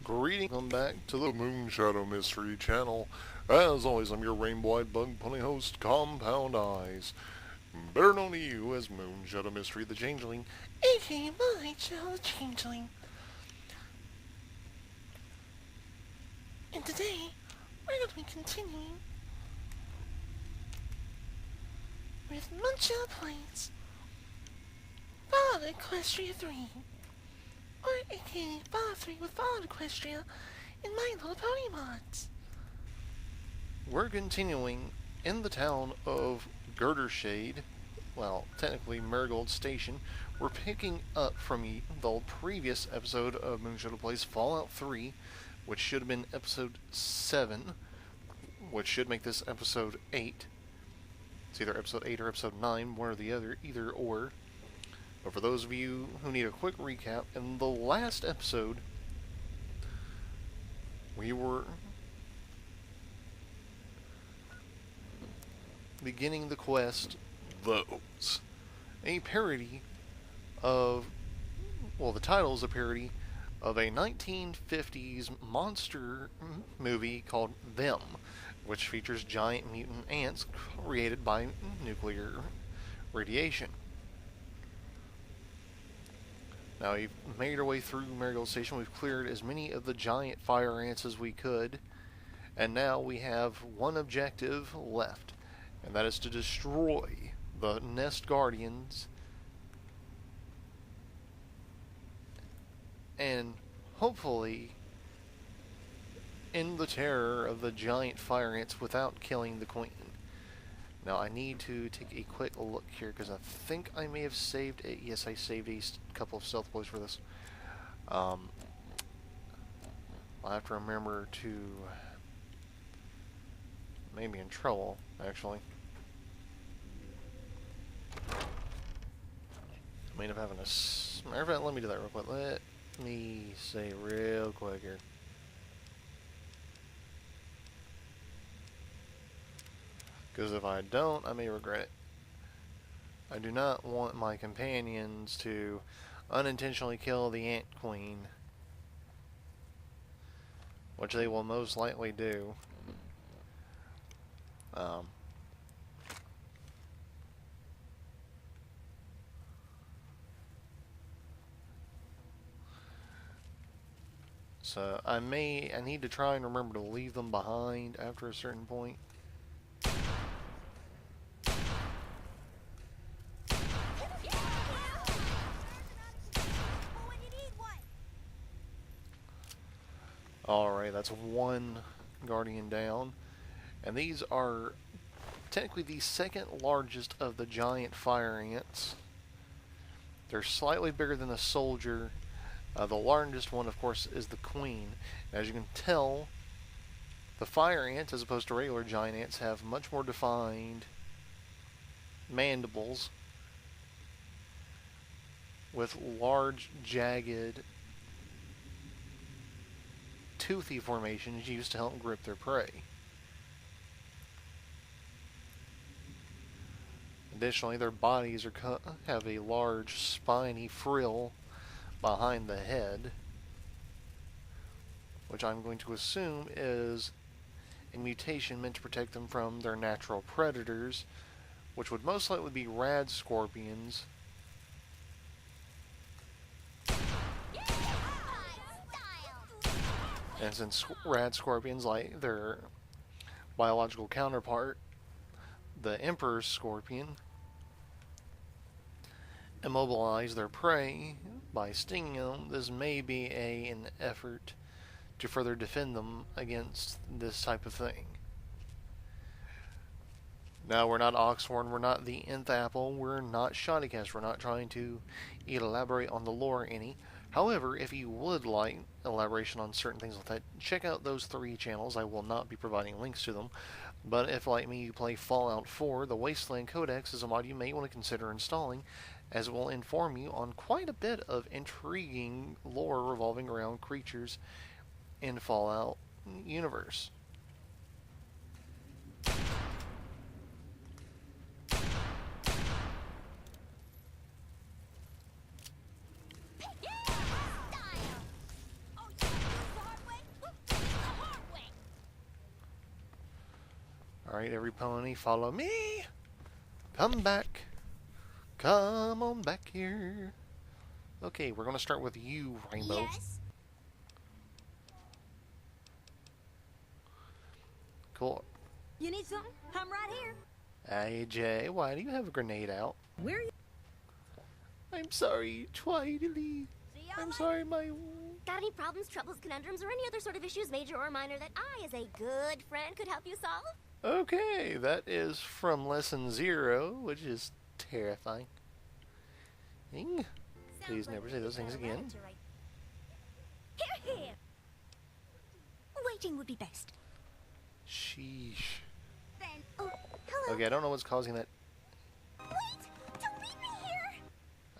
Greetings, welcome back to the Moonshadow Mystery channel. As always, I'm your rainbow-eyed bug pony host, Compound Eyes. Better known to you as Moonshadow Mystery the Changeling, aka my Shadow the Changeling. And today, we're going to be continuing with Moonshadow Plays Fallout Equestria 3. Or aka Fallout 3 with Fallout Equestria in My Little Pony mods. We're continuing in the town of Girdershade, well, technically Marigold Station. We're picking up from the previous episode of Moonshadow Plays Fallout 3, which should have been episode 7, which should make this episode 8. It's either episode 8 or episode 9, one or the other, either or. But for those of you who need a quick recap, in the last episode, we were beginning the quest, Those. A parody of, well, the title is a parody of a 1950s monster movie called Them, which features giant mutant ants created by nuclear radiation. Now, we've made our way through Marigold Station. We've cleared as many of the giant fire ants as we could. And now we have one objective left. And that is to destroy the Nest Guardians. And hopefully end the terror of the giant fire ants without killing the queen. Now, I need to take a quick look here, because I think I may have saved it. Yes, I saved a couple of stealth boys for this. I'll have to remember to... maybe in trouble, actually. I may end up having a... matter of fact, let me do that real quick. Let me say real quick here. Because if I don't, I may regret it. I do not want my companions to unintentionally kill the Ant Queen, which they will most likely do. So I need to try and remember to leave them behind after a certain point. Alright, that's one Guardian down. And these are technically the second largest of the giant fire ants. They're slightly bigger than a soldier. The largest one, of course, is the queen. As you can tell, the fire ants, as opposed to regular giant ants, have much more defined mandibles with large, jagged, toothy formations used to help grip their prey. Additionally, their bodies have a large spiny frill behind the head, which I'm going to assume is a mutation meant to protect them from their natural predators, which would most likely be rad scorpions. And since rad scorpions, like their biological counterpart, the emperor scorpion, immobilize their prey by stinging them, this may be an effort to further defend them against this type of thing. Now, we're not Oxhorn, we're not the Nth Apple, we're not Shoddycast, we're not trying to elaborate on the lore any. However, if you would like elaboration on certain things like that, check out those 3 channels. I will not be providing links to them. But if, like me, you play Fallout 4, the Wasteland Codex is a mod you may want to consider installing, as it will inform you on quite a bit of intriguing lore revolving around creatures in Fallout universe. Alright, every pony, follow me! Come back! Come on back here! Okay, we're gonna start with you, Rainbow. Yes? Cool. You need something? I'm right here. Hey, Jay, why do you have a grenade out? Where are you? I'm sorry, Twilight. See y'all I'm later. sorry, my... Got any problems, troubles, conundrums, or any other sort of issues, major or minor, that I, as a good friend, could help you solve? Okay, that is from Lesson 0, which is terrifying. Please never say those things again. Here, here. Waiting would be best. Sheesh. Then, oh, hello. Okay, I don't know what's causing that. Wait! Don't leave me here!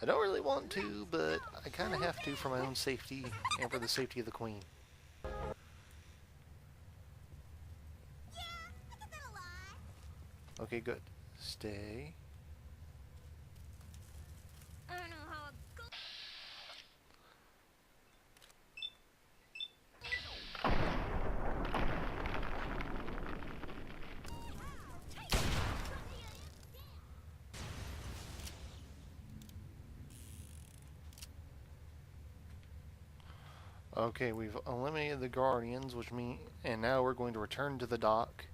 I don't really want to, but I kind of have to for my own safety and for the safety of the Queen. Yeah, I get that a lot. Okay, good. Stay. I don't know how it goes. Okay, we've eliminated the Guardians, which mean, and now we're going to return to the dock.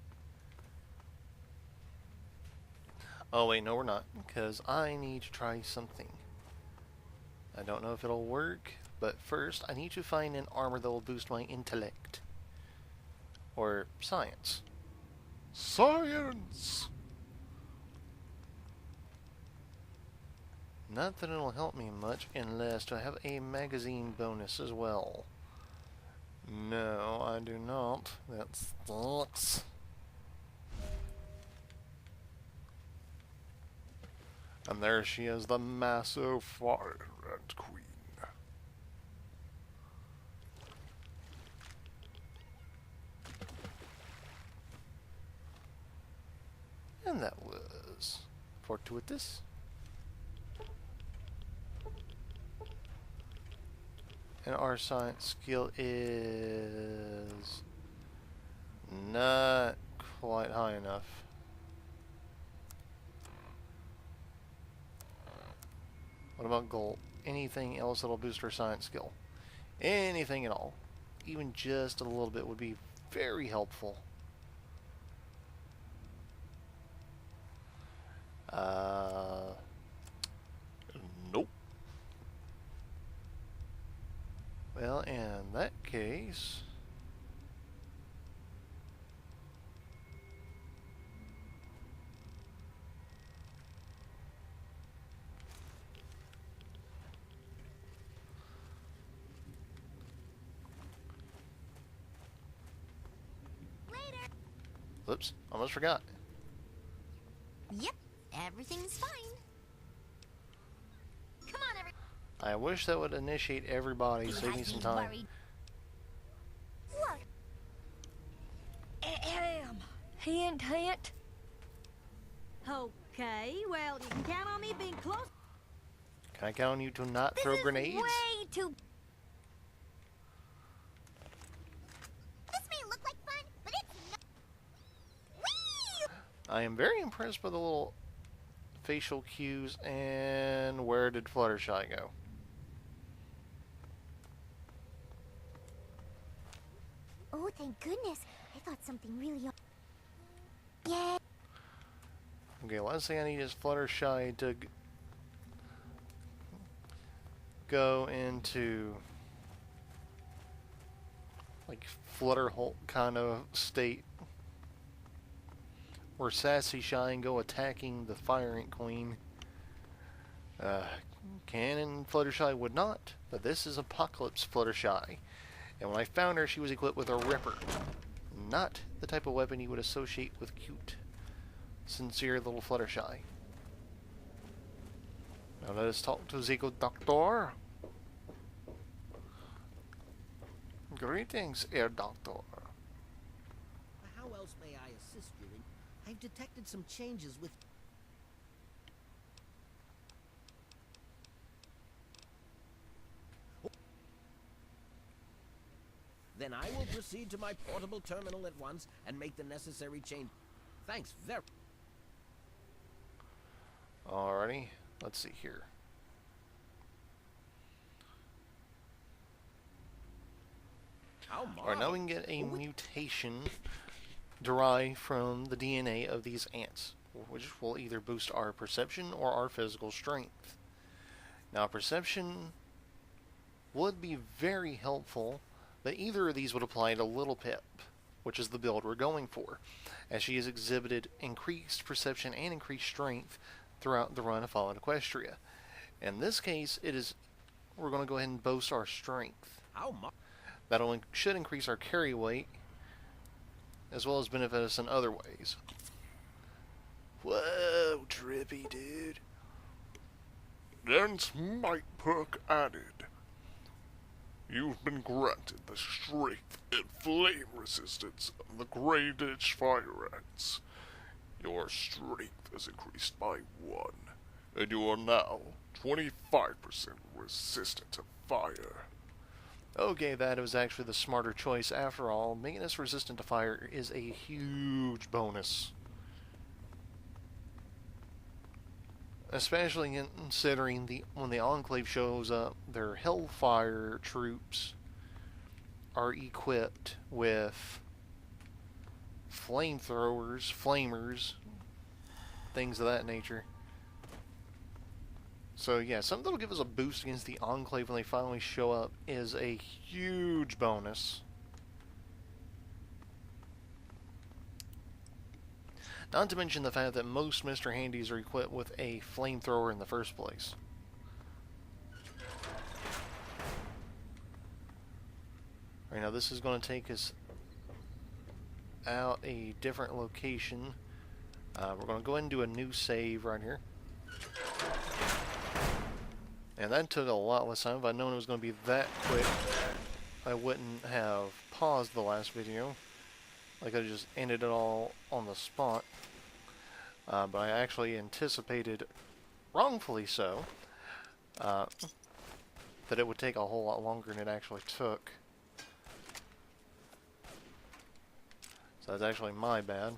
Oh wait, no we're not, because I need to try something. I don't know if it'll work, but first I need to find an armor that will boost my intellect. Or science. Science! Not that it'll help me much unless I have a magazine bonus as well. No, I do not. That sucks. And there she is, the massive Fire Ant Queen. And that was fortuitous. And our science skill is not quite high enough. What about gold? Anything else that'll boost our science skill? Anything at all. Even just a little bit would be very helpful. Nope. Well, in that case... Whoops, almost forgot. Yep, everything's fine. Come on, everyone. I wish that would initiate everybody, save me some time. Look, Hint, hint. Okay, well, you can count on me being close. Can I count on you to not this throw is grenades? way too... This may look like fun, but it's not... Whee! I am very impressed by the little facial cues. And where did Fluttershy go? Oh, thank goodness. I thought something really... Yeah. Okay, last thing I need is Fluttershy to go into like Flutterhulk kind of state where Sassy Shy go attacking the Fire Ant Queen. Canon Fluttershy would not, but this is Apocalypse Fluttershy. And when I found her, she was equipped with a Ripper. Not the type of weapon you would associate with cute, sincere little Fluttershy. Now let us talk to the good doctor. Greetings, Air Doctor. How else may I assist you? I've detected some changes with... Then I will proceed to my portable terminal at once and make the necessary change. Thanks very... Alrighty, let's see here. Alright, now we can get a mutation derived from the DNA of these ants, which will either boost our perception or our physical strength. Now, perception would be very helpful, but either of these would apply to Little Pip, which is the build we're going for, as she has exhibited increased perception and increased strength throughout the run of Fallen Equestria. In this case, we're going to go ahead and boost our strength. That should increase our carry weight, as well as benefit us in other ways. Whoa, trippy, dude. Dense might perk added. You've been granted the strength and flame resistance of the Grey Ditch Fire Ants. Your strength has increased by 1, and you are now 25% resistant to fire. Okay, that was actually the smarter choice after all. Making us resistant to fire is a huge bonus. Especially considering when the Enclave shows up, their Hellfire troops are equipped with flamethrowers, flamers, things of that nature. So yeah, something that'll give us a boost against the Enclave when they finally show up is a huge bonus. Not to mention the fact that most Mr. Handies are equipped with a flamethrower in the first place. Alright, now this is going to take us out a different location. We're going to go ahead and do a new save right here. And that took a lot less time. If I'd known it was going to be that quick, I wouldn't have paused the last video. I could have just ended it all on the spot. But I actually anticipated, wrongfully so, that it would take a whole lot longer than it actually took. So that's actually my bad.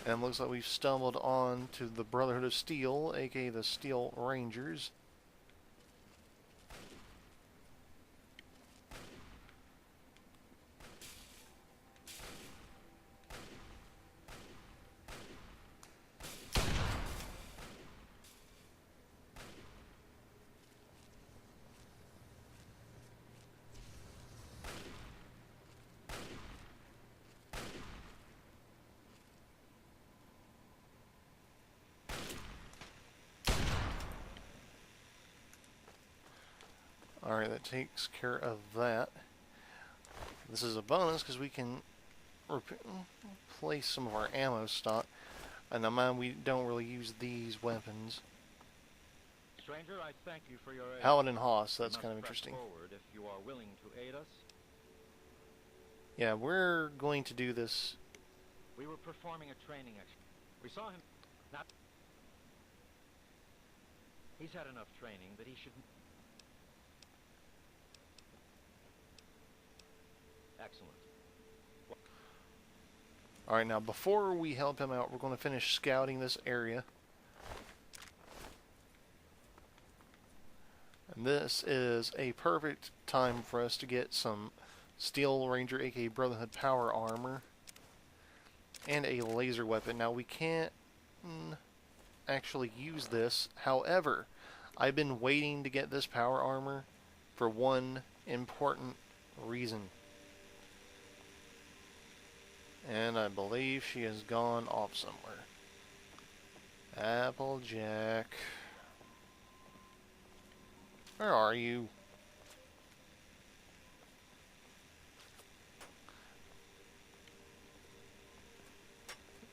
And it looks like we've stumbled on to the Brotherhood of Steel, aka the Steel Rangers. Alright, that takes care of that. This is a bonus because we can replace some of our ammo stock. And now mind, we don't really use these weapons. Stranger, I thank you for your aid. Paladin Hoss, that's kind of interesting. Forward if you are willing to aid us. Yeah, we're going to do this. We were performing a training exercise. We saw him not. He's had enough training that he should. Excellent. Alright, now before we help him out, we're going to finish scouting this area. And this is a perfect time for us to get some Steel Ranger, aka Brotherhood Power Armor, and a laser weapon. Now we can't actually use this, however, I've been waiting to get this power armor for one important reason. And I believe she has gone off somewhere. Applejack. Where are you?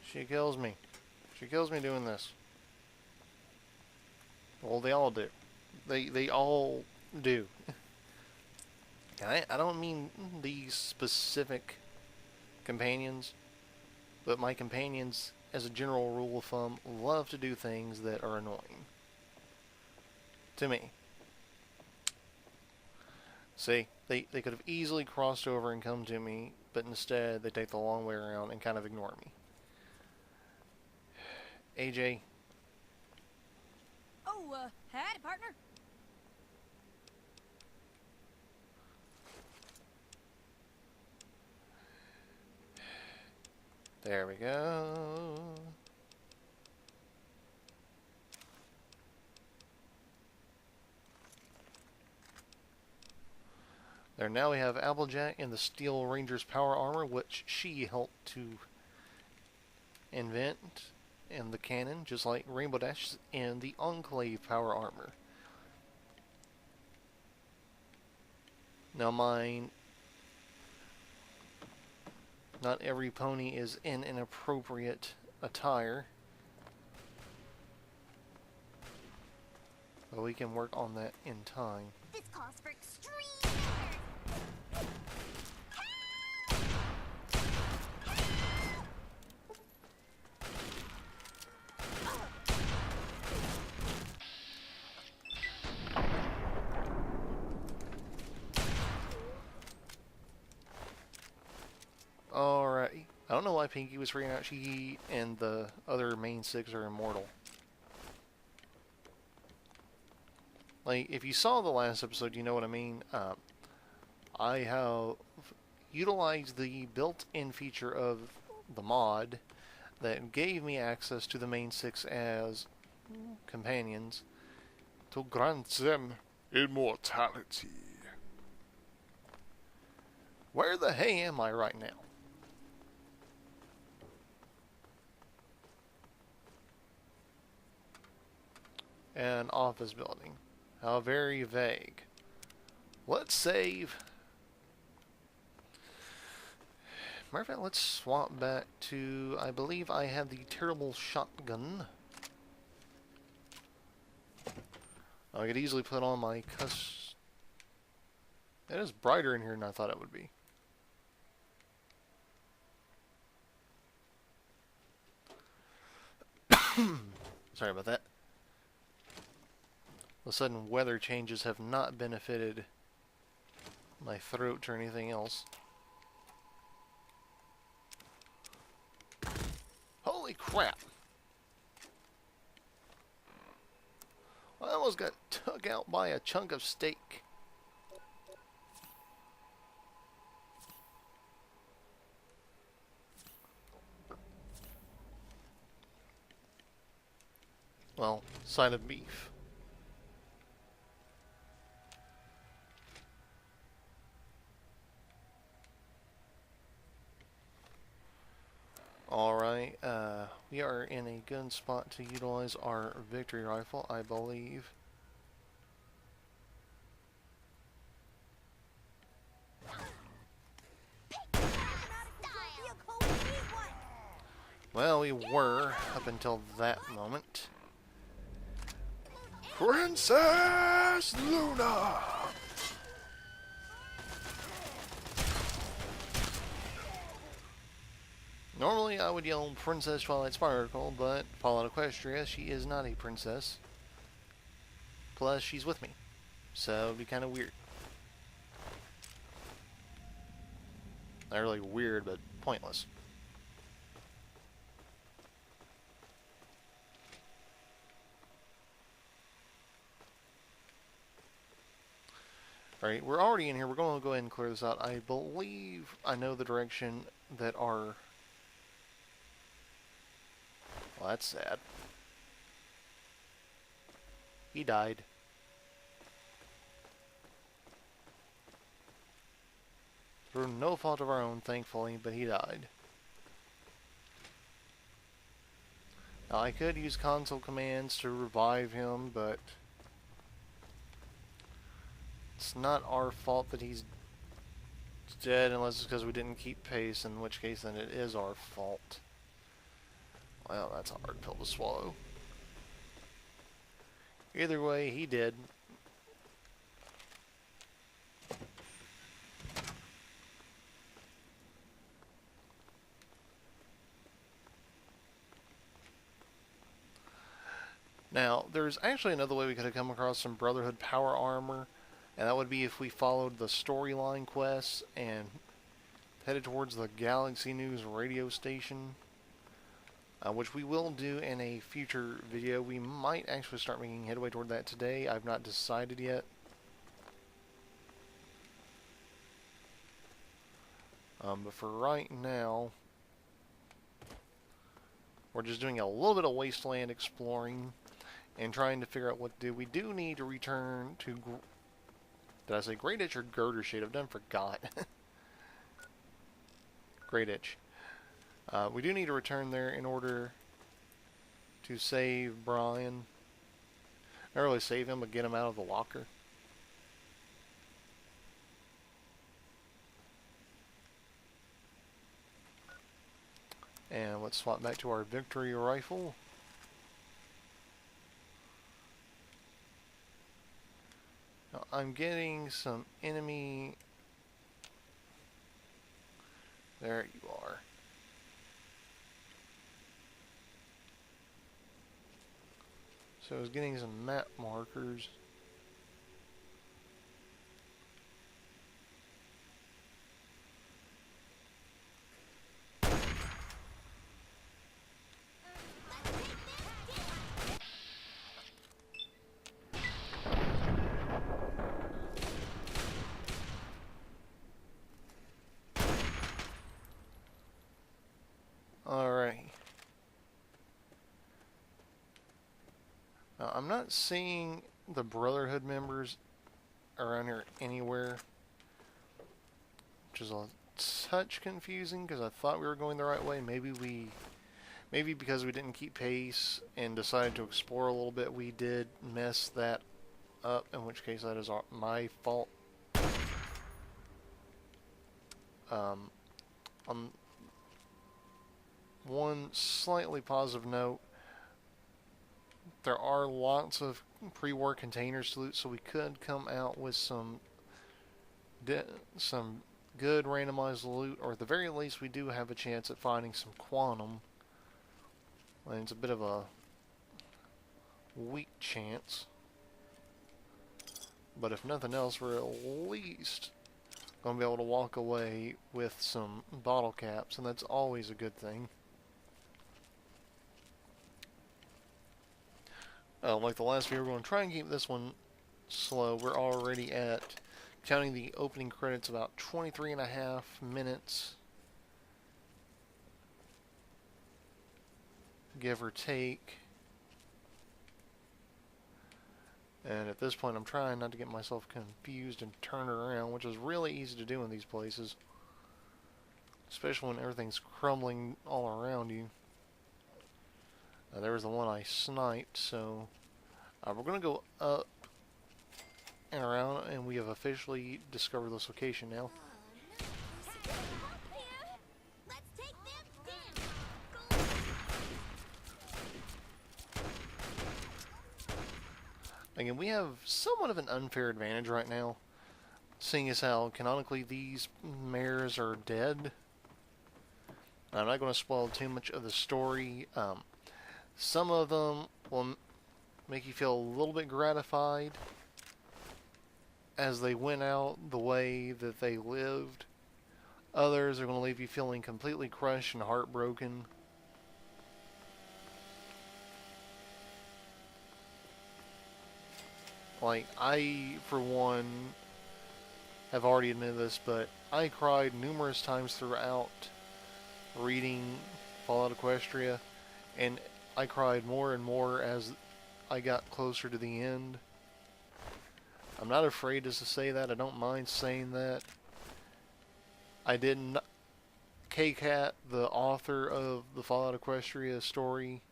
She kills me. She kills me doing this. Well, they all do. They all do. I don't mean these specific companions, but my companions, as a general rule of thumb, love to do things that are annoying. To me. See, they could have easily crossed over and come to me but instead they take the long way around and kind of ignore me. AJ. Oh, howdy, partner. There we go. There, now we have Applejack in the Steel Ranger's power armor, which she helped to invent, and the cannon, just like Rainbow Dash in the Enclave power armor. Now mine, not every pony is in an appropriate attire, but we can work on that in time. This calls for extreme effort. Alright. I don't know why Pinky was freaking out. She and the other main six are immortal. Like, if you saw the last episode, you know what I mean. I have utilized the built-in feature of the mod that gave me access to the main six as companions To grant them immortality. Where the hey am I right now? An office building. How very vague. Let's save. Matter of fact, let's swap back to, I believe I have the terrible shotgun. I could easily put on my It is brighter in here than I thought it would be. Sorry about that. All of a sudden, weather changes have not benefited my throat or anything else. Holy crap! I almost got took out by a chunk of steak. Well, side of beef. Alright, we are in a good spot to utilize our victory rifle, I believe. Well, we were, up until that moment. Princess Luna! Normally I would yell Princess Twilight Sparkle, but Fallout Equestria, she is not a princess. Plus, she's with me. So it'd be kind of weird. Not really weird, but pointless. Alright, we're already in here. We're going to go ahead and clear this out. I believe I know the direction that our... Well, that's sad. He died. Through no fault of our own, thankfully, but he died. Now, I could use console commands to revive him, but... It's not our fault that he's dead unless it's because we didn't keep pace, in which case then it is our fault. Well, that's a hard pill to swallow. Either way, he did. Now, there's actually another way we could have come across some Brotherhood power armor. And that would be if we followed the storyline quests and headed towards the Galaxy News radio station, which we will do in a future video. We might actually start making headway toward that today. I've not decided yet. But for right now, we're just doing a little bit of wasteland exploring and trying to figure out what to do. We do need to return to... Did I say Great Itch or Girder Shade? I've done forgot. Great Itch. We do need to return there in order to save Brian. Not really save him, but get him out of the locker. And let's swap back to our victory rifle. Now, I'm getting some enemy... There you are. So I was getting some map markers. Alright. Now, I'm not seeing the Brotherhood members around here anywhere, which is a touch confusing because I thought we were going the right way. Maybe because we didn't keep pace and decided to explore a little bit, we did mess that up, in which case that is my fault. On one slightly positive note, there are lots of pre-war containers to loot, so we could come out with some good randomized loot, or at the very least we do have a chance at finding some quantum. And it's a bit of a weak chance, but if nothing else, we're at least going to be able to walk away with some bottle caps, and that's always a good thing. Like the last video, we're going to try and keep this one slow. We're already at, counting the opening credits, about 23.5 minutes, give or take. And at this point, I'm trying not to get myself confused and turn around, which is really easy to do in these places, especially when everything's crumbling all around you. There was the one I sniped, so we're going to go up and around, and we have officially discovered this location now. Again, we have somewhat of an unfair advantage right now, seeing as how canonically these mares are dead. I'm not going to spoil too much of the story. Some of them will make you feel a little bit gratified as they went out the way that they lived. Others are going to leave you feeling completely crushed and heartbroken. Like, I, for one, have already admitted this, but I cried numerous times throughout reading Fallout Equestria, and I cried more and more as I got closer to the end. I'm not afraid to say that. I don't mind saying that. I didn't... Kkat, the author of the Fallout Equestria story,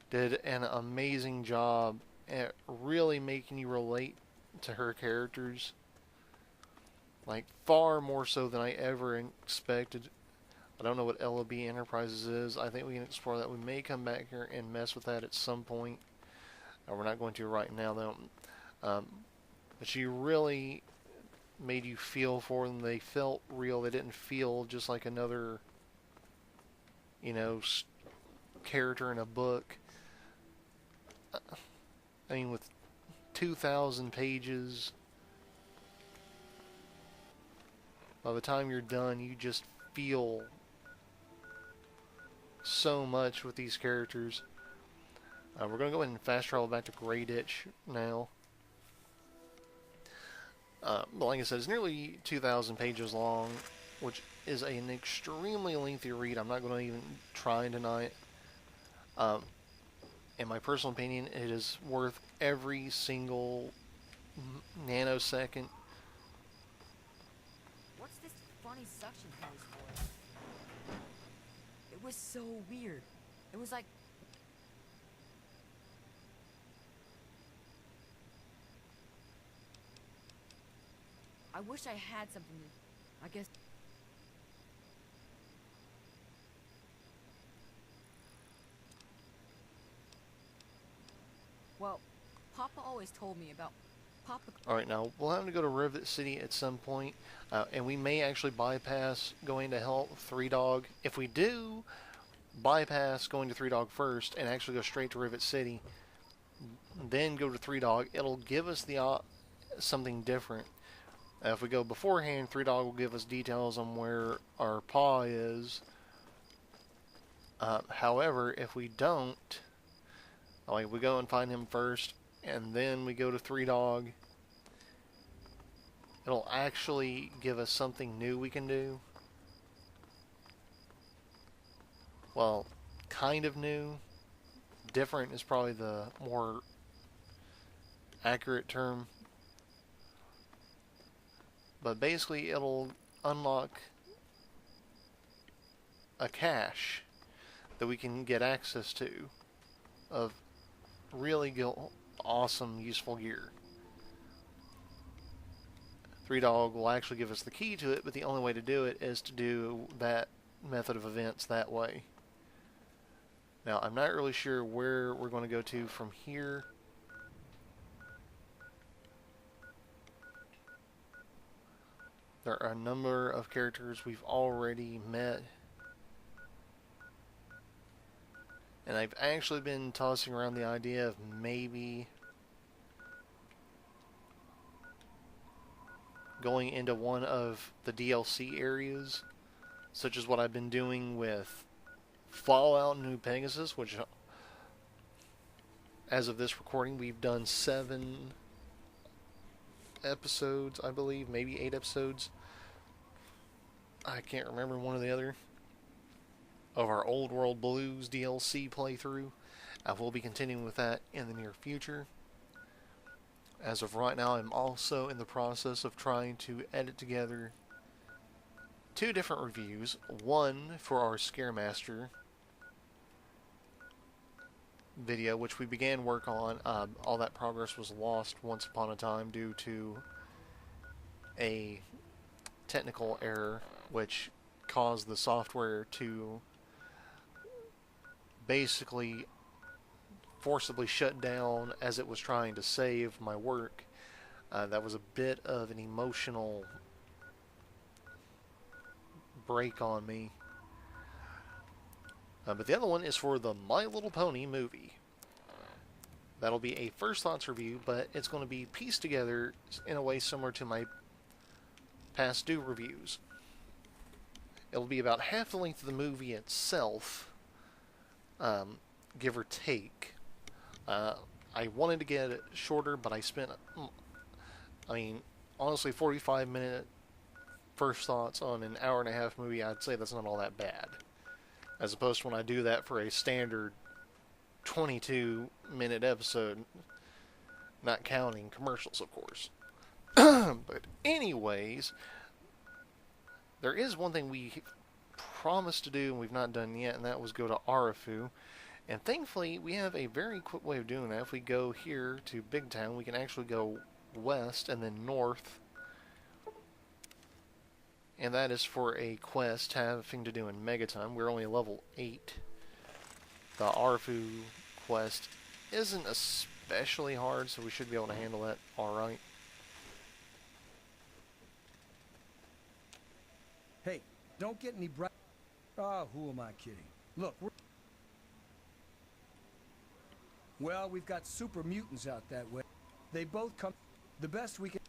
did an amazing job at really making you relate to her characters. Like, far more so than I ever expected. I don't know what LOB Enterprises is. I think we can explore that. We may come back here and mess with that at some point. We're not going to right now, though. But she really made you feel for them. They felt real. They didn't feel just like another, you know, character in a book. I mean, with 2,000 pages By the time you're done, you just feel so much with these characters. We're going to go ahead and fast travel back to Grey Ditch now. But like I said, it's nearly 2,000 pages long, which is an extremely lengthy read. I'm not going to even try tonight. In my personal opinion, it is worth every single nanosecond. What's this funny suction hose for? It was so weird. It was like... I wish I had something to... I guess... Well, Papa always told me about Papa... Alright, now we'll have to go to Rivet City at some point, and we may actually bypass going to help Three Dog. If we do bypass going to Three Dog first and actually go straight to Rivet City, then go to Three Dog, it'll give us the something different. If we go beforehand, Three Dog will give us details on where our paw is. However, if we don't, like we go and find him first, and then we go to Three Dog, it'll actually give us something new we can do. Well, kind of new. Different is probably the more accurate term. But basically, it'll unlock a cache that we can get access to of really awesome, useful gear. Three Dog will actually give us the key to it, but the only way to do it is to do that method of events that way. Now, I'm not really sure where we're going to go to from here. There are a number of characters we've already met. And I've actually been tossing around the idea of maybe going into one of the DLC areas, such as what I've been doing with Fallout New Pegasus, which, as of this recording, we've done 7 episodes, I believe, maybe 8 episodes. I can't remember one or the other. Of our Old World Blues DLC playthrough. I will be continuing with that in the near future. As of right now, I'm also in the process of trying to edit together 2 different reviews. One for our Scaremaster video, which we began work on. All that progress was lost once upon a time due to a technical error, which caused the software to basically forcibly shut down as it was trying to save my work. That was a bit of an emotional break on me. But the other one is for the My Little Pony movie. That'll be a first thoughts review, but it's going to be pieced together in a way similar to my past due reviews. It'll be about half the length of the movie itself, give or take. I wanted to get it shorter, but I spent, honestly, 45-minute first thoughts on an hour-and-a-half movie, I'd say that's not all that bad. As opposed to when I do that for a standard 22-minute episode, not counting commercials, of course. But anyways, there is one thing we promised to do and we've not done yet, and that was go to Arafu. And thankfully, we have a very quick way of doing that. If we go here to Big Town, we can actually go west and then north. And that is for a quest having to do in Megatime. We're only level 8. The Arafu quest isn't especially hard, so we should be able to handle that alright. Hey, don't get any bright... Oh, who am I kidding? Look, well, we've got super mutants out that way. They both come... The best we can...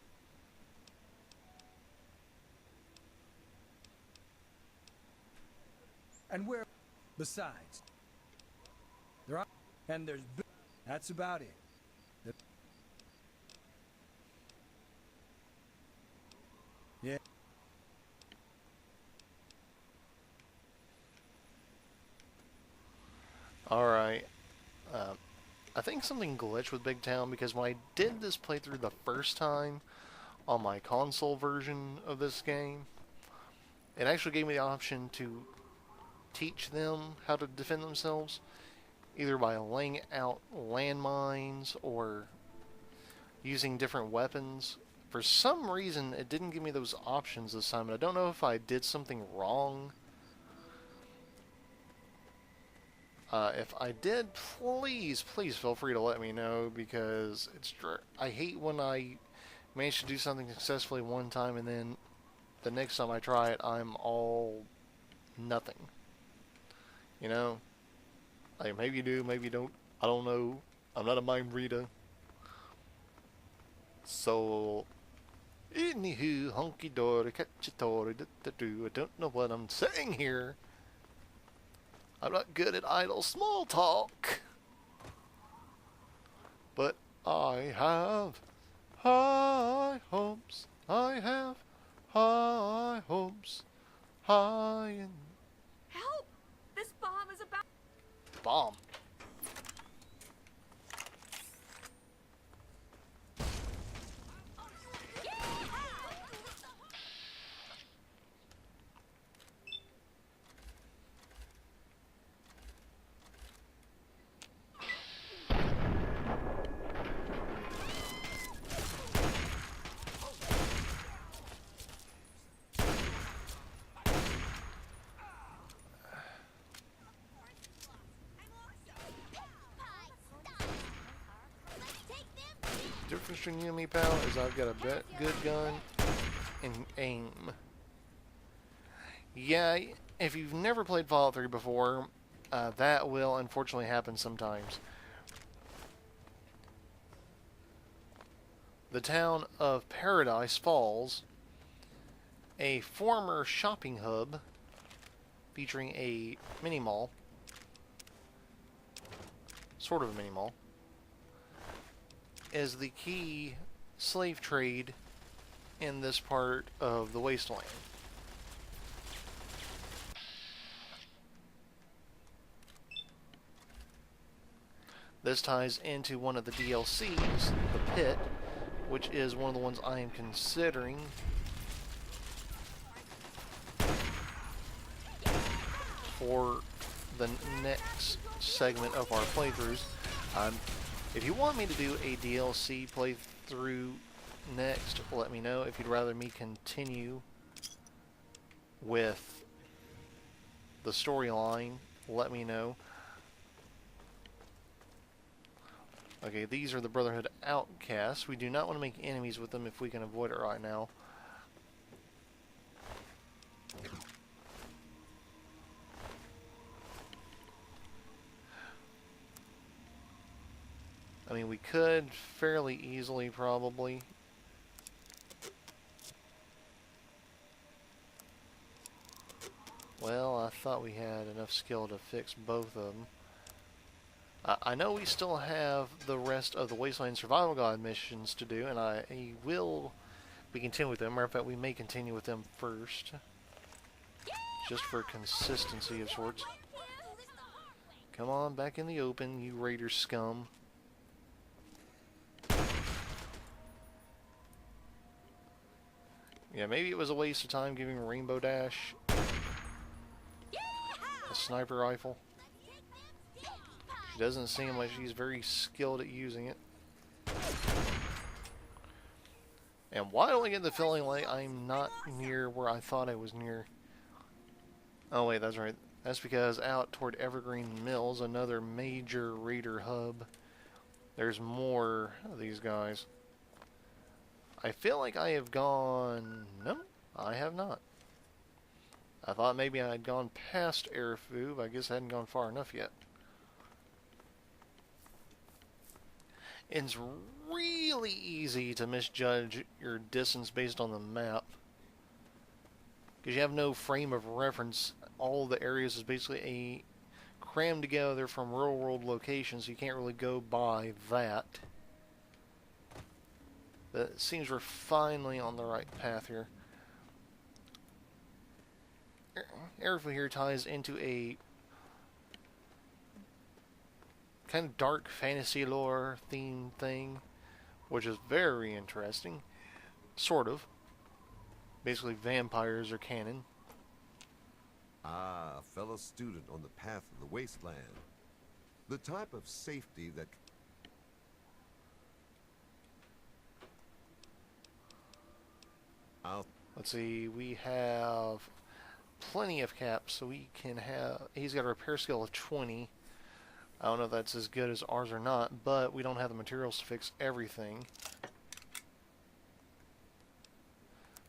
And where? Besides, there are, and there's. That's about it. The, yeah. Alright. I think something glitched with Big Town because when I did this playthrough the first time on my console version of this game, it actually gave me the option to teach them how to defend themselves, either by laying out landmines or using different weapons. For some reason, it didn't give me those options this time, and I don't know if I did something wrong. If I did, please feel free to let me know, because I hate when I manage to do something successfully one time and then the next time I try it, I'm all nothing. You know? Like, maybe you do, maybe you don't. I don't know. I'm not a mind reader. So, anywho, honky dory, catch-a-tory, I don't know what I'm saying here. I'm not good at idle small talk. But I have high hopes. I have high hopes. High and... Help! This bomb is about... Bomb. The difference between you and me, pal, is I've got a good gun and aim. Yeah, if you've never played Fallout 3 before, that will unfortunately happen sometimes. The town of Paradise Falls, a former shopping hub featuring a mini-mall, sort of a mini-mall, is the key slave trade in this part of the wasteland. This ties into one of the DLCs, The Pit, which is one of the ones I am considering for the next segment of our playthroughs. If you want me to do a DLC playthrough next, let me know. If you'd rather me continue with the storyline, let me know. Okay, these are the Brotherhood outcasts. We do not want to make enemies with them if we can avoid it right now. I mean, we could fairly easily, probably. Well, I thought we had enough skill to fix both of them. I know we still have the rest of the Wasteland Survival Guide missions to do, and I will be continuing with them. Matter of fact, we may continue with them first, just for consistency of sorts. Come on, back in the open, you raider scum. Yeah, maybe it was a waste of time giving Rainbow Dash a sniper rifle. She doesn't seem like she's very skilled at using it. And why do I get the feeling like I'm not near where I thought I was near? Oh wait, that's right. That's because out toward Evergreen Mills, another major raider hub, there's more of these guys. I feel like I have gone... No, I have not. I thought maybe I had gone past Airfu, but I guess I hadn't gone far enough yet. It's really easy to misjudge your distance based on the map. because you have no frame of reference. All the areas is basically a crammed together from real world locations, so you can't really go by that. But it seems we're finally on the right path here. Everything here ties into a kind of dark fantasy lore theme thing, which is very interesting. Sort of. Basically, vampires are canon. Ah, fellow student on the path of the wasteland. The type of safety that... Let's see, we have plenty of caps, so we can have... He's got a repair skill of 20. I don't know if that's as good as ours or not, but we don't have the materials to fix everything.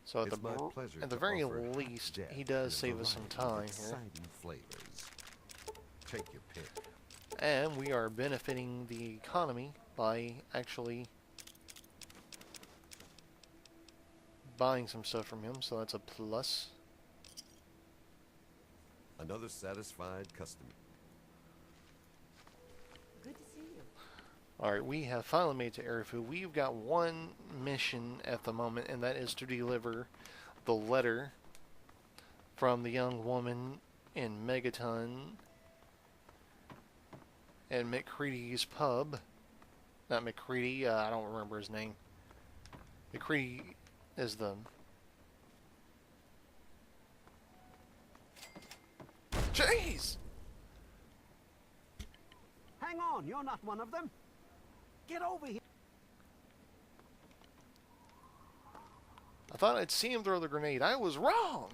So at the very least, he does save us some time here. Flavors. Take your pick. And we are benefiting the economy by actually buying some stuff from him, so that's a plus. Another satisfied customer. Good to see you. Alright, we have finally made it to Erifu. We've got one mission at the moment, and that is to deliver the letter from the young woman in Megaton and McCready's pub. Not McCready, I don't remember his name. McCready is the... Jeez! Hang on, you're not one of them. Get over here. I thought I'd see him throw the grenade. I was wrong!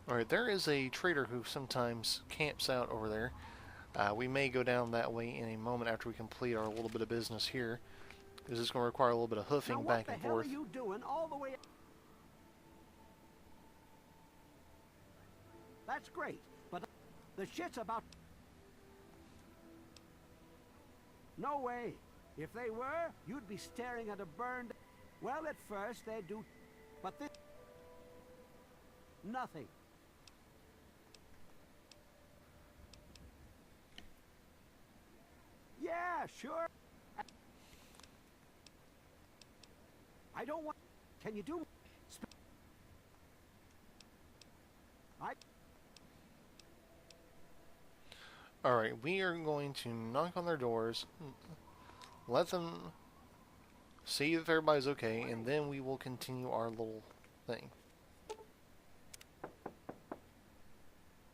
Alright, there is a trader who sometimes camps out over there. We may go down that way in a moment after we complete our little bit of business here. Because it's going to require a little bit of hoofing back and forth. What the hell are you doing all the way... That's great, but the shit's about... No way. If they were, you'd be staring at a burned... Well, at first they do... But this... Nothing. Yeah, sure. I don't want... Can you do... Alright, we are going to knock on their doors, let them see if everybody's okay, and then we will continue our little thing.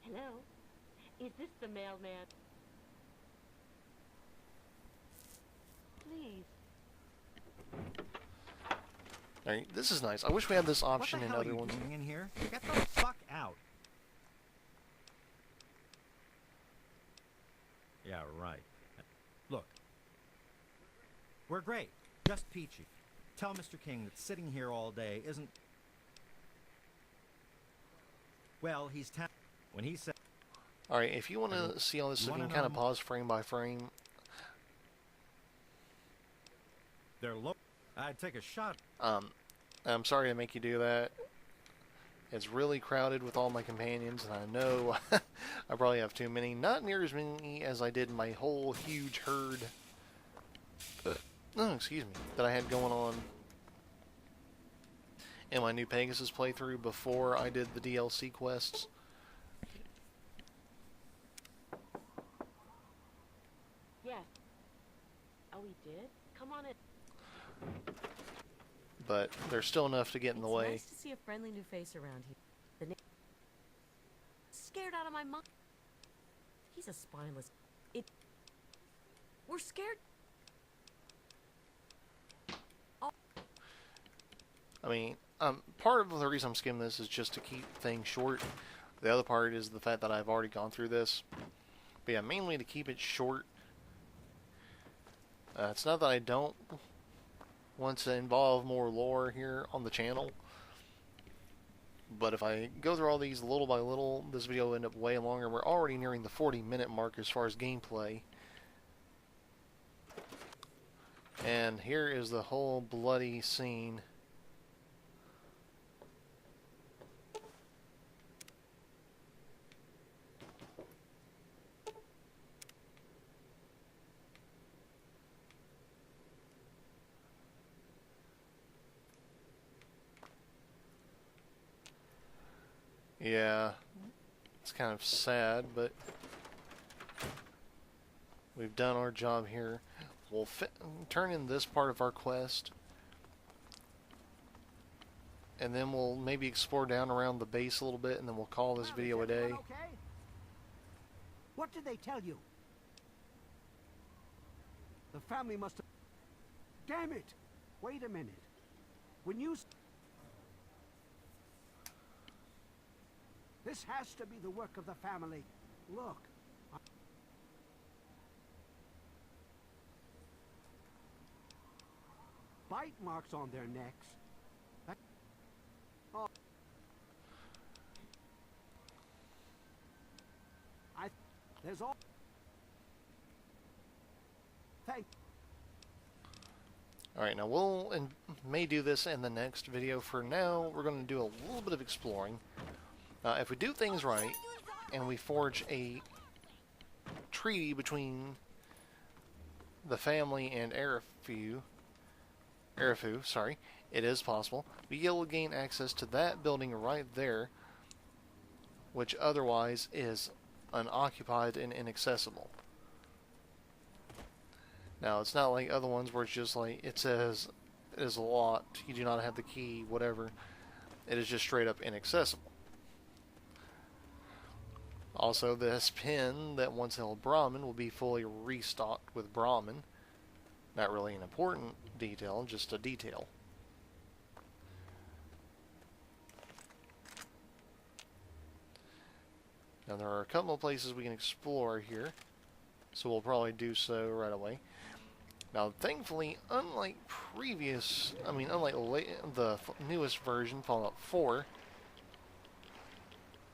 Hello? Is this the mailman? Please. Alright, this is nice. I wish we had this option in other ones. What the hell are you doing in here? Get the fuck out. Yeah, right. Look. We're great. Just peachy. Tell Mr. King that sitting here all day isn't... Well, he's when he said... Alright, if you want to see all this, you can kind of pause frame by frame. They're low. I'd take a shot. I'm sorry to make you do that. It's really crowded with all my companions, and I know I probably have too many. Not near as many as I did my whole huge herd. No, excuse me, that I had going on in my new Pegasus playthrough before I did the DLC quests. Yes. Oh, he did? Come on in. But there's still enough to get in the way. Nice to see a friendly new face around here. Scared out of my mind. He's a spineless... We're scared... I mean, part of the reason I'm skimming this is just to keep things short. The other part is the fact that I've already gone through this. But yeah, mainly to keep it short. It's not that I don't want to involve more lore here on the channel. But if I go through all these little by little, this video will end up way longer. We're already nearing the 40-minute mark as far as gameplay. And here is the whole bloody scene. Yeah, it's kind of sad, but we've done our job here. We'll turn in this part of our quest, and then we'll maybe explore down around the base a little bit, and then we'll call this video a day. Okay? What did they tell you? The family must have... Damn it! Wait a minute. When you... This has to be the work of the family. Look. Bite marks on their necks. Oh. There's all... Thank... Alright, now we'll may do this in the next video. For now, we're going to do a little bit of exploring. If we do things right, and we forge a treaty between the family and Erifu, sorry, it is possible, we will gain access to that building right there, which otherwise is unoccupied and inaccessible. Now, it's not like other ones where it's just like, it says it is locked, you do not have the key, whatever. It is just straight up inaccessible. Also, this pen that once held Brahmin will be fully restocked with Brahmin. Not really an important detail, just a detail. Now there are a couple of places we can explore here, so we'll probably do so right away. Now thankfully, unlike the newest version, Fallout 4,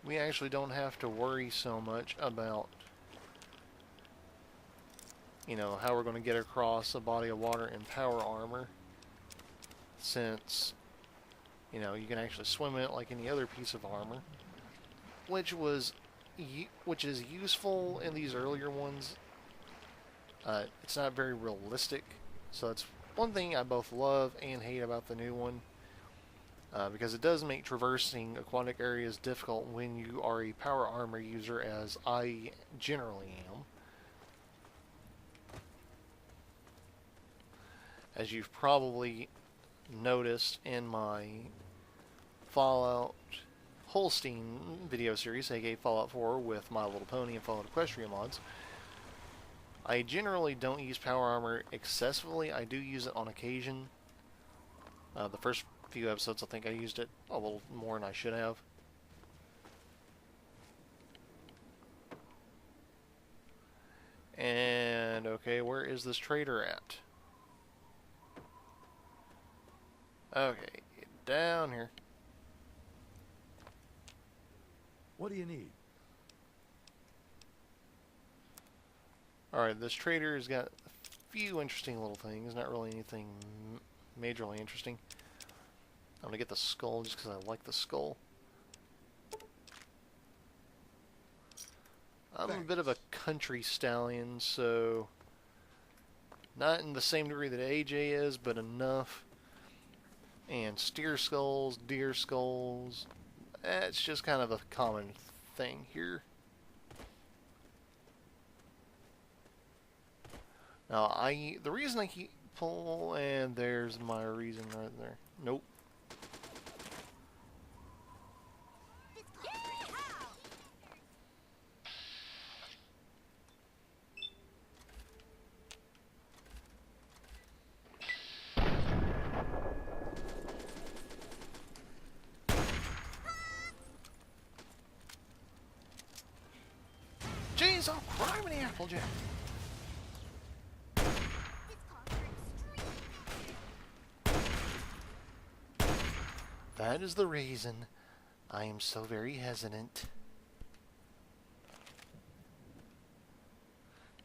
we actually don't have to worry so much about, you know, how we're going to get across a body of water in power armor, since, you know, you can actually swim in it like any other piece of armor, which is useful in these earlier ones. It's not very realistic, so it's one thing I both love and hate about the new one. Because it does make traversing aquatic areas difficult when you are a power armor user, as I generally am. As you've probably noticed in my Fallout Holstein video series, aka Fallout 4 with My Little Pony and Fallout Equestria mods, I generally don't use power armor excessively. I do use it on occasion. The first few episodes, I think I used it a little more than I should have. And, okay, where is this trader at? Okay, down here. What do you need? Alright, this trader has got a few interesting little things, not really anything majorly interesting. I'm going to get the skull just because I like the skull. I'm a bit of a country stallion, so not in the same degree that AJ is, but enough. And steer skulls, deer skulls, it's just kind of a common thing here. Now, the reason I keep and there's my reason right there. Nope. Jeez, I'll cry with the Applejack. That is the reason I am so very hesitant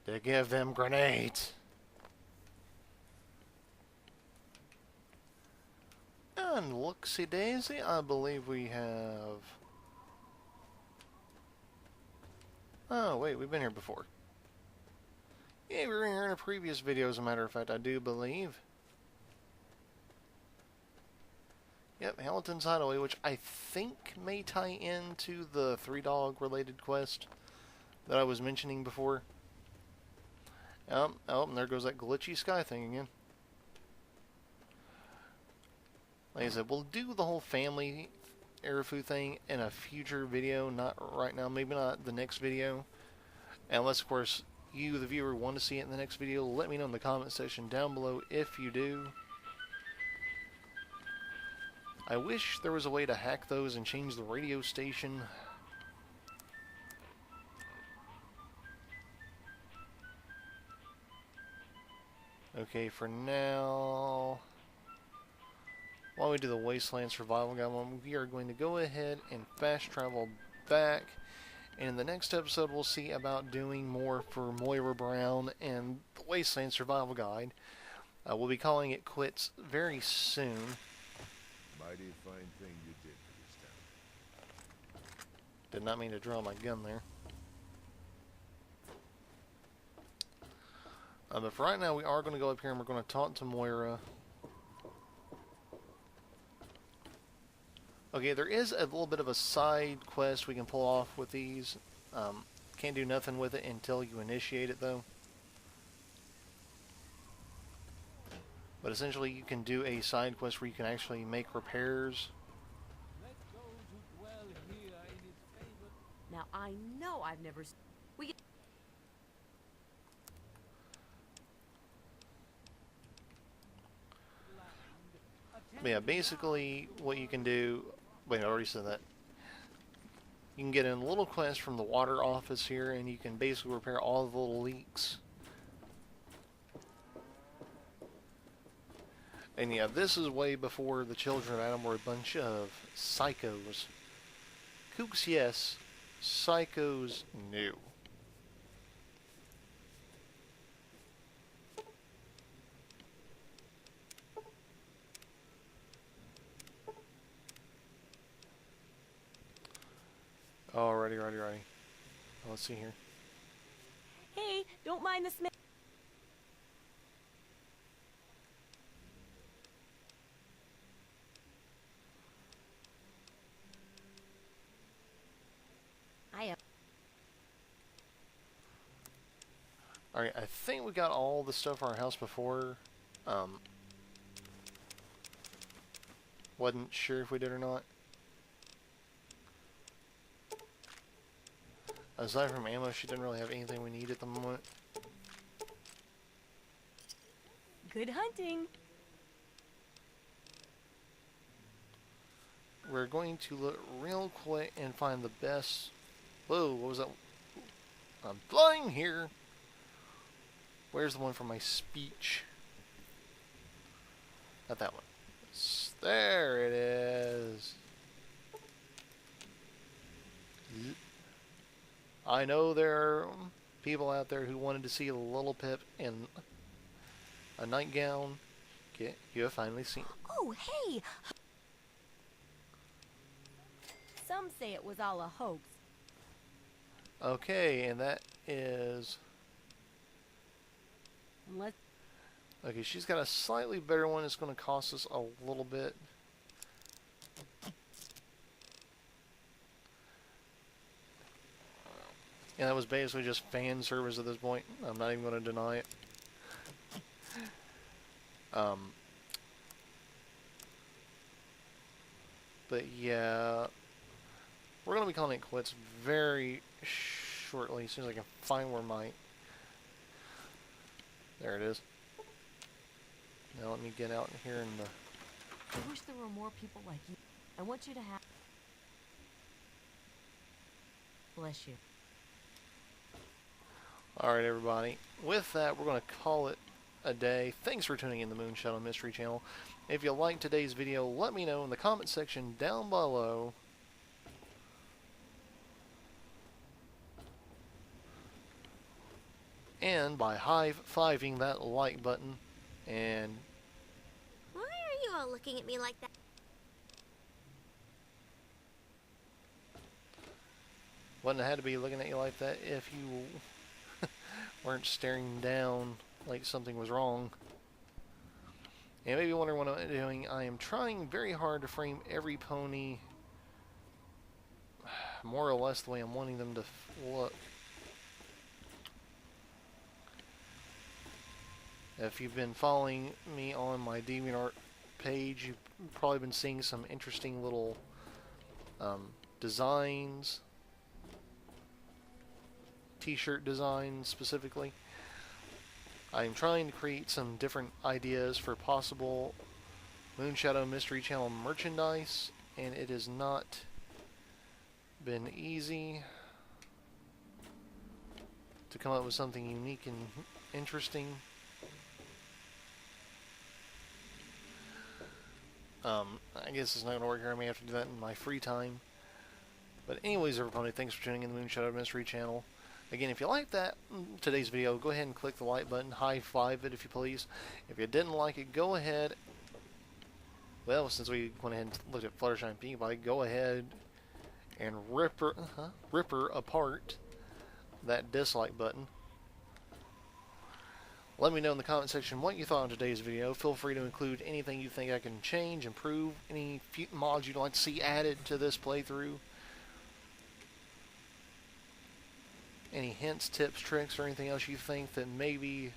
to give them grenades. And look-see daisy, I believe we have... Oh, wait, we've been here before. Yeah, we were here in a previous video, as a matter of fact, I do believe. Yep, Hamilton's Hideaway, which I think may tie into the three-dog related quest that I was mentioning before. Oh, and there goes that glitchy sky thing again. Like I said, we'll do the whole family Arafu thing in a future video, not right now, maybe not the next video. Unless, of course, you, the viewer, want to see it in the next video. Let me know in the comment section down below if you do. I wish there was a way to hack those and change the radio station. Okay, for now, while we do the Wasteland Survival Guide, we are going to go ahead and fast travel back. And in the next episode, we'll see about doing more for Moira Brown and the Wasteland Survival Guide. We'll be calling it quits very soon. Mighty fine thing you did for this town. Did not mean to draw my gun there. But for right now, we are going to go up here and we're going to talk to Moira. Okay, there is a little bit of a side quest we can pull off with these. Can't do nothing with it until you initiate it, though. But essentially, you can do a side quest where you can actually make repairs. Now, I know I've never... But yeah, basically, what you can do... Wait, I already said that. You can get in a little quest from the water office here, and you can basically repair all the little leaks. And yeah, this is way before the children of Adam were a bunch of psychos. Kooks, yes. Psychos, no. Alrighty. Let's see here. Hey, don't mind the smell. Alright, I think we got all the stuff for our house before. Wasn't sure if we did or not. Aside from ammo, she didn't really have anything we need at the moment. Good hunting. We're going to look real quick and find the best... Whoa, what was that? I'm flying here! Where's the one for my speech? Not that one. There it is. I know there are people out there who wanted to see a little Pip in a nightgown. Okay, you have finally seen it. Oh, hey! Some say it was all a hoax. Okay, and that is... Unless... Okay, she's got a slightly better one. It's going to cost us a little bit. And that was basically just fan service at this point. I'm not even going to deny it. But yeah, we're going to be calling it quits very shortly, as soon as I can find where my... There it is. Now let me get out here in the... I wish there were more people like you. I want you to have... Bless you. Alright, everybody. With that, we're going to call it a day. Thanks for tuning in to the Moonshadow Mystery channel. If you liked today's video, let me know in the comment section down below. and by high-fiving that like button. And Why are you all looking at me like that? wouldn't have had to be looking at you like that if you weren't staring down like something was wrong. And maybe wondering what I'm doing. I am trying very hard to frame every pony more or less the way I'm wanting them to look. If you've been following me on my DeviantArt page, you've probably been seeing some interesting little designs, t-shirt designs specifically. I'm trying to create some different ideas for possible Moonshadow Mystery Channel merchandise, and it has not been easy to come up with something unique and interesting. I guess it's not going to work here. I may have to do that in my free time. But anyways, everybody, thanks for tuning in the Moonshadow Mystery Channel. Again, if you liked today's video, go ahead and click the like button. High five it if you please. If you didn't like it, go ahead. Well, since we went ahead and looked at Fluttershy and Pinkie Pie, go ahead and rip her apart that dislike button. Let me know in the comment section what you thought of today's video. Feel free to include anything you think I can change, improve, any mods you'd like to see added to this playthrough. Any hints, tips, tricks, or anything else you think that maybe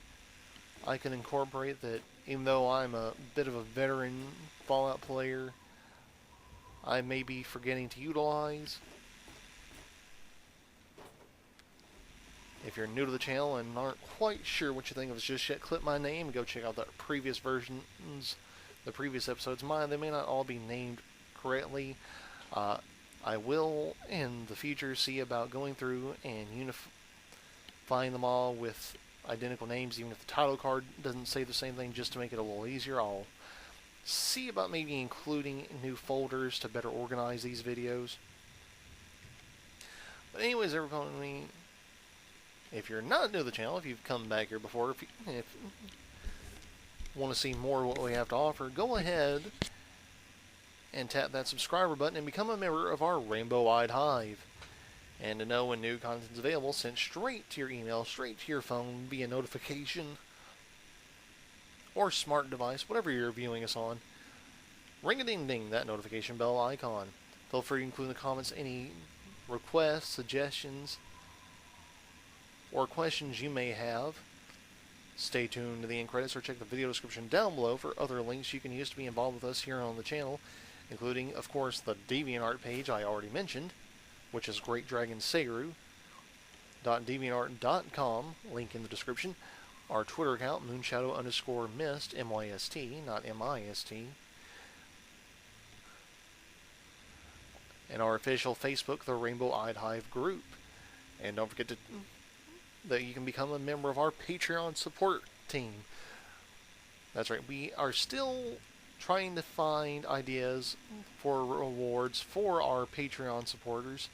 I can incorporate that, even though I'm a bit of a veteran Fallout player, I may be forgetting to utilize. If you're new to the channel and aren't quite sure what you think of us just yet, click my name and go check out the previous versions, the previous episodes. They may not all be named correctly. I will, in the future, see about going through and unifying them all with identical names, even if the title card doesn't say the same thing, just to make it a little easier. I'll see about maybe including new folders to better organize these videos. But anyways, everybody, if you're not new to the channel, if you've come back here before, if you want to see more of what we have to offer, go ahead and tap that subscriber button and become a member of our Rainbow-Eyed Hive. And to know when new content is available, sent straight to your email, straight to your phone via notification or smart device, whatever you're viewing us on. Ring-a-ding-ding, that notification bell icon. Feel free to include in the comments any requests, suggestions, or questions you may have. Stay tuned to the end credits or check the video description down below for other links you can use to be involved with us here on the channel, including, of course, the DeviantArt page I already mentioned, which is greatdragonsegaru.deviantart.com, link in the description. Our Twitter account, Moonshadow_Mist, M-Y-S-T, not M-I-S-T. And our official Facebook, the Rainbow-Eyed Hive group. And don't forget that you can become a member of our Patreon support team. That's right, we are still trying to find ideas for rewards for our Patreon supporters.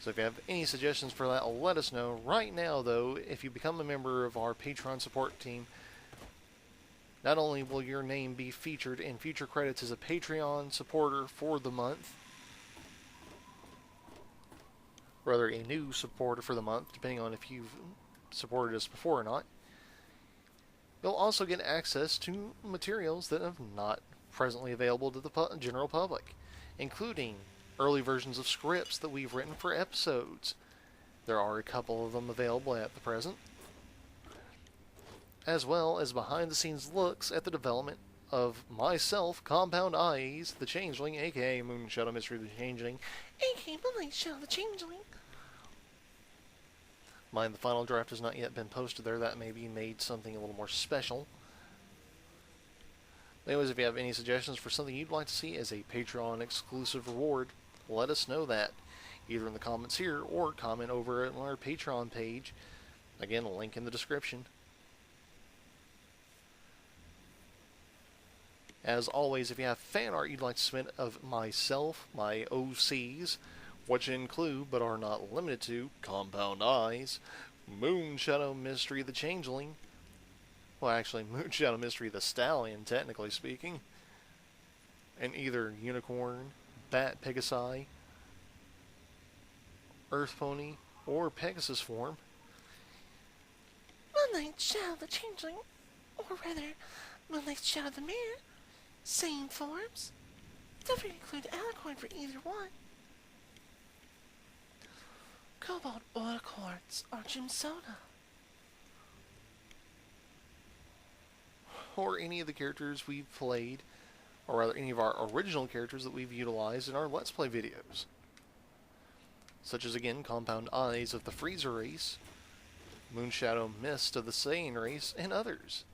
So if you have any suggestions for that, let us know. Right now, though, if you become a member of our Patreon support team, not only will your name be featured in future credits as a Patreon supporter for the month, rather a new supporter for the month, depending on if you've supported us before or not, you'll also get access to materials that are not presently available to the general public, including early versions of scripts that we've written for episodes. There are a couple of them available at the present, as well as behind-the-scenes looks at the development of myself, Compound Eyes, the Changeling, aka Moonshadow Mystery, the Changeling, aka Moonshadow the Changeling. Mind the final draft has not yet been posted there. That may be made something a little more special. Anyways, if you have any suggestions for something you'd like to see as a Patreon exclusive reward, let us know that, either in the comments here or comment over at our Patreon page. Again, a link in the description. As always, if you have fan art you'd like to submit of myself, my OCs, which include, but are not limited to, Compound Eyes, Moonshadow Mystery the Changeling. Well, actually, Moonshadow Mystery the Stallion, technically speaking. And either Unicorn, Bat Pegasi, Earth Pony, or Pegasus form. Moonlight Shadow the Changeling, or rather, Moonlight Shadow the Mare. Same forms. Don't forget to include alicorn for either one. Cobalt Oil Quartz or Gem Soda. Or any of the characters we've played, or rather any of our original characters that we've utilized in our Let's Play videos. Such as, again, Compound Eyes of the Freezer race, Moonshadow Mist of the Saiyan race, and others.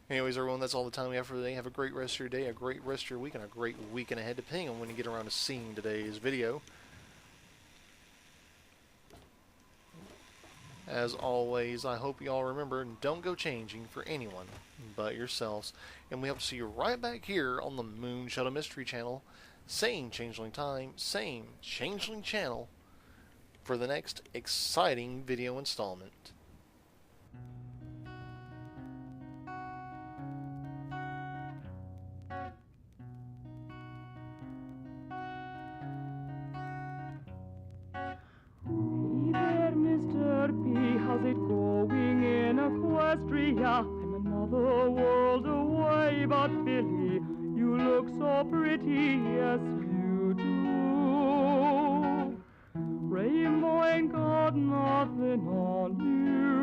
Anyways, everyone, that's all the time we have for today. Have a great rest of your day, a great rest of your week, and a great weekend ahead, depending on when you get around to seeing today's video. As always, I hope you all remember, don't go changing for anyone but yourselves. And we hope to see you right back here on the Moonshadow Mystery channel. Same Changeling time, same Changeling channel, for the next exciting video installment. How's it going in Equestria? I'm another world away, but Billy, you look so pretty, yes you do. Rainbow ain't got nothing on you.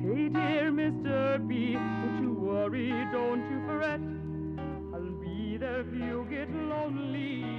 Hey dear Mr. B, don't you worry, don't you fret. I'll be there if you get lonely.